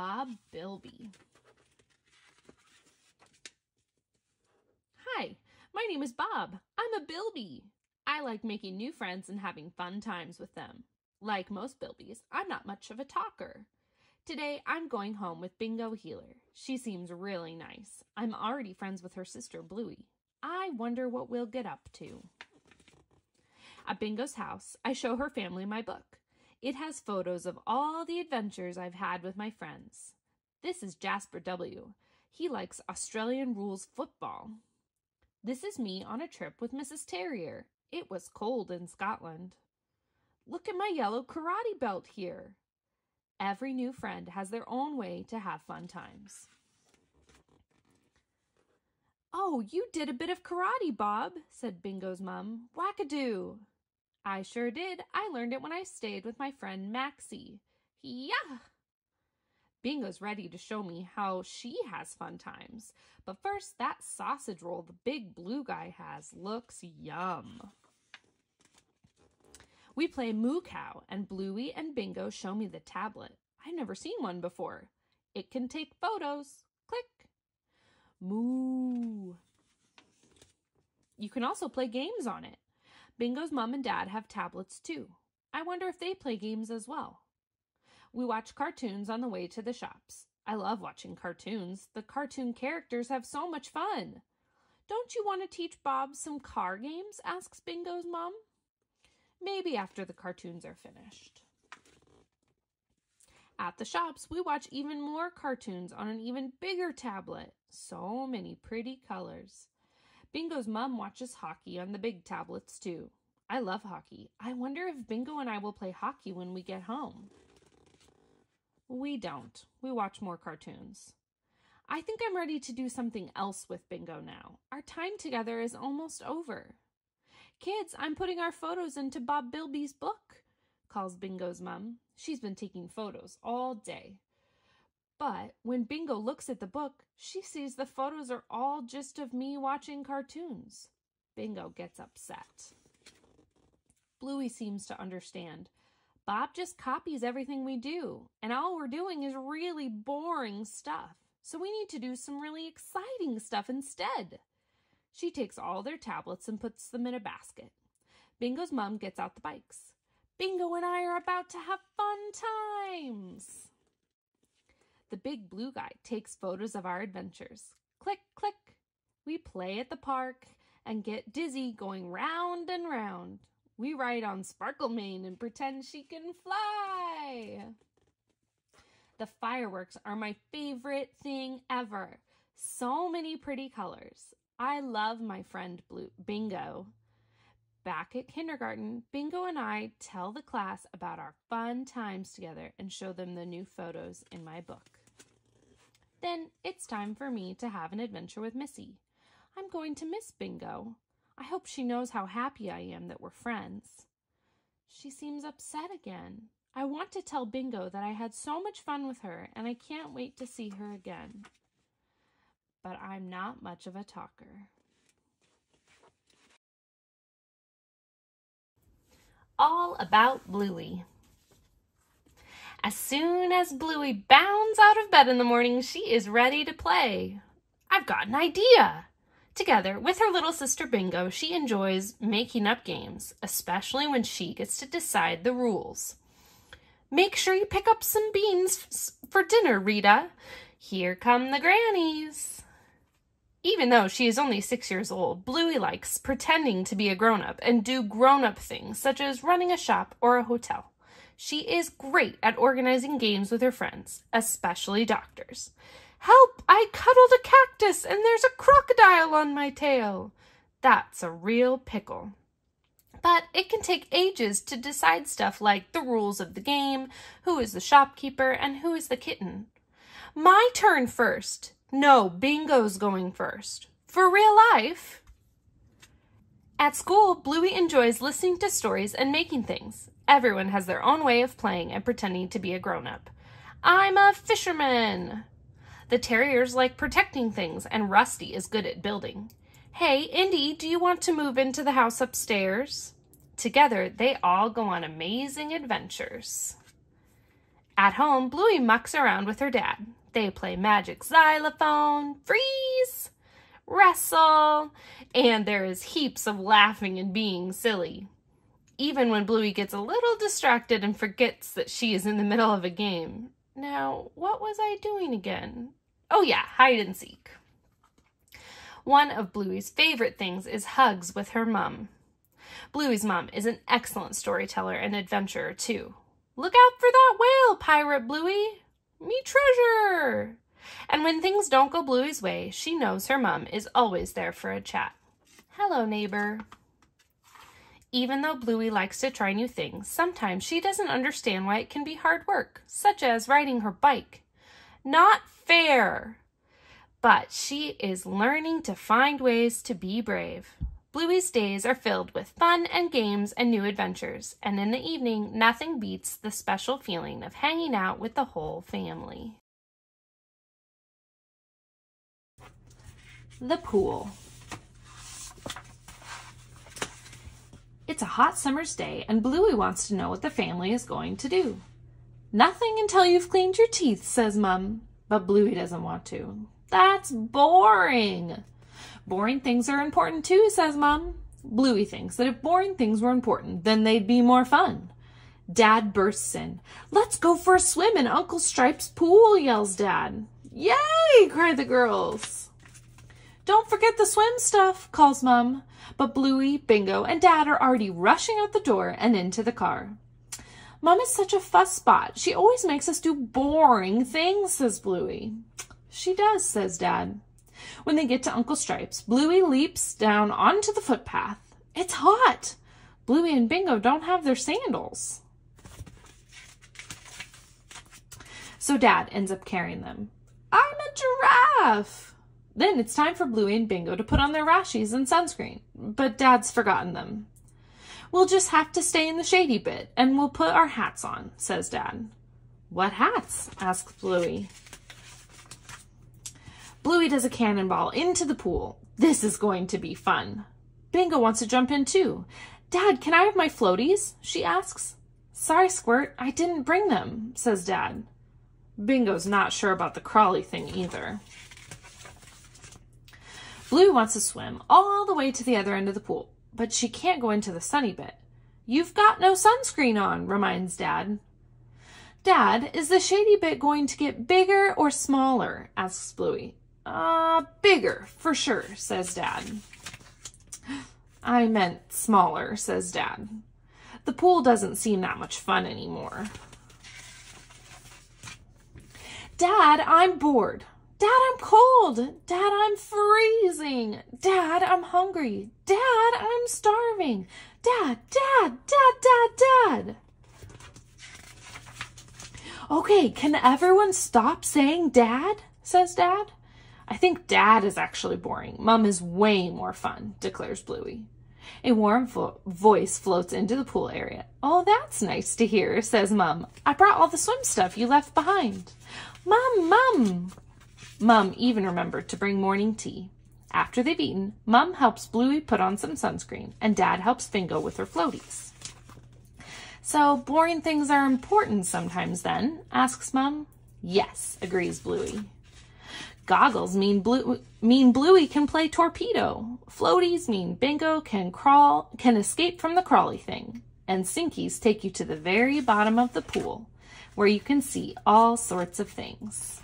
Bob Bilby. Hi, my name is Bob. I'm a Bilby. I like making new friends and having fun times with them. Like most Bilbies, I'm not much of a talker. Today, I'm going home with Bingo Heeler. She seems really nice. I'm already friends with her sister, Bluey. I wonder what we'll get up to. At Bingo's house, I show her family my book. It has photos of all the adventures I've had with my friends. This is Jasper W. He likes Australian rules football. This is me on a trip with Mrs. Terrier. It was cold in Scotland. Look at my yellow karate belt here. Every new friend has their own way to have fun times. Oh, you did a bit of karate, Bob, said Bingo's mom. Wackadoo. I sure did. I learned it when I stayed with my friend Maxie. Yeah! Bingo's ready to show me how she has fun times. But first, that sausage roll the big blue guy has looks yum. We play Moo Cow, and Bluey and Bingo show me the tablet. I've never seen one before. It can take photos. Click. Moo. You can also play games on it. Bingo's mom and dad have tablets too. I wonder if they play games as well. We watch cartoons on the way to the shops. I love watching cartoons. The cartoon characters have so much fun. Don't you want to teach Bob some car games? Asks Bingo's mom. Maybe after the cartoons are finished. At the shops, we watch even more cartoons on an even bigger tablet. So many pretty colors. Bingo's mom watches hockey on the big tablets too. I love hockey. I wonder if Bingo and I will play hockey when we get home. We don't. We watch more cartoons. I think I'm ready to do something else with Bingo now. Our time together is almost over. Kids, I'm putting our photos into Bob Bilby's book, calls Bingo's mom. She's been taking photos all day. But when Bingo looks at the book, she sees the photos are all just of me watching cartoons. Bingo gets upset. Bluey seems to understand. Bob just copies everything we do, and all we're doing is really boring stuff. So we need to do some really exciting stuff instead. She takes all their tablets and puts them in a basket. Bingo's mom gets out the bikes. Bingo and I are about to have fun times. The big blue guy takes photos of our adventures. Click, click. We play at the park and get dizzy going round and round. We ride on Sparklemane and pretend she can fly. The fireworks are my favorite thing ever. So many pretty colors. I love my friend Bingo. Back at kindergarten, Bingo and I tell the class about our fun times together and show them the new photos in my book. Then it's time for me to have an adventure with Missy. I'm going to miss Bingo. I hope she knows how happy I am that we're friends. She seems upset again. I want to tell Bingo that I had so much fun with her and I can't wait to see her again. But I'm not much of a talker. All about Bluey. As soon as Bluey bounds out of bed in the morning, she is ready to play. I've got an idea. Together with her little sister Bingo, she enjoys making up games, especially when she gets to decide the rules. Make sure you pick up some beans for dinner, Rita. Here come the grannies. Even though she is only 6 years old, Bluey likes pretending to be a grown-up and do grown-up things, such as running a shop or a hotel. She is great at organizing games with her friends, especially doctors. Help! I cuddled a cactus and there's a crocodile on my tail. That's a real pickle. But it can take ages to decide stuff like the rules of the game, who is the shopkeeper, and who is the kitten. My turn first. No, Bingo's going first. For real life. At school, Bluey enjoys listening to stories and making things. Everyone has their own way of playing and pretending to be a grown-up. I'm a fisherman. The terriers like protecting things, and Rusty is good at building. Hey, Indy, do you want to move into the house upstairs? Together, they all go on amazing adventures. At home, Bluey mucks around with her dad. They play magic xylophone, freeze, wrestle, and there is heaps of laughing and being silly. Even when Bluey gets a little distracted and forgets that she is in the middle of a game. Now, what was I doing again? Oh yeah, hide and seek. One of Bluey's favorite things is hugs with her mom. Bluey's mom is an excellent storyteller and adventurer too. Look out for that whale, Pirate Bluey! Me treasure! And when things don't go Bluey's way, she knows her mom is always there for a chat. Hello, neighbor. Even though Bluey likes to try new things, sometimes she doesn't understand why it can be hard work, such as riding her bike. Not fair! But she is learning to find ways to be brave. Bluey's days are filled with fun and games and new adventures, and in the evening, nothing beats the special feeling of hanging out with the whole family. The pool. It's a hot summer's day, and Bluey wants to know what the family is going to do. Nothing until you've cleaned your teeth, says Mum, but Bluey doesn't want to. That's boring. Boring things are important too, says Mom. Bluey thinks that if boring things were important, then they'd be more fun. Dad bursts in. Let's go for a swim in Uncle Stripe's pool, yells Dad. Yay, cry the girls. Don't forget the swim stuff, calls Mom. But Bluey, Bingo, and Dad are already rushing out the door and into the car. Mom is such a fuss spot. She always makes us do boring things, says Bluey. She does, says Dad. When they get to Uncle Stripe's, Bluey leaps down onto the footpath. It's hot. Bluey and Bingo don't have their sandals. So Dad ends up carrying them. I'm a giraffe. Then it's time for Bluey and Bingo to put on their rashies and sunscreen, but Dad's forgotten them. We'll just have to stay in the shady bit, and we'll put our hats on, says Dad. What hats? asks Bluey. Bluey does a cannonball into the pool. This is going to be fun. Bingo wants to jump in too. Dad, can I have my floaties? She asks. Sorry, Squirt, I didn't bring them, says Dad. Bingo's not sure about the crawly thing either. Bluey wants to swim all the way to the other end of the pool, but she can't go into the sunny bit. You've got no sunscreen on, reminds Dad. Dad, is the shady bit going to get bigger or smaller? Asks Bluey. Bigger, for sure, says Dad. I meant smaller, says Dad. The pool doesn't seem that much fun anymore. Dad, I'm bored. Dad, I'm cold. Dad, I'm freezing. Dad, I'm hungry. Dad, I'm starving. Dad, Dad, Dad, Dad, Dad. Okay, can everyone stop saying Dad? Says Dad. I think Dad is actually boring. Mom is way more fun, declares Bluey. A warm voice floats into the pool area. Oh, that's nice to hear, says Mom. I brought all the swim stuff you left behind. Mom! Mom even remembered to bring morning tea. After they've eaten, Mom helps Bluey put on some sunscreen, and Dad helps Bingo with her floaties. So, boring things are important sometimes then, asks Mom. Yes, agrees Bluey. Goggles mean Bluey can play torpedo. Floaties mean Bingo can escape from the crawly thing. And Sinkies take you to the very bottom of the pool, where you can see all sorts of things.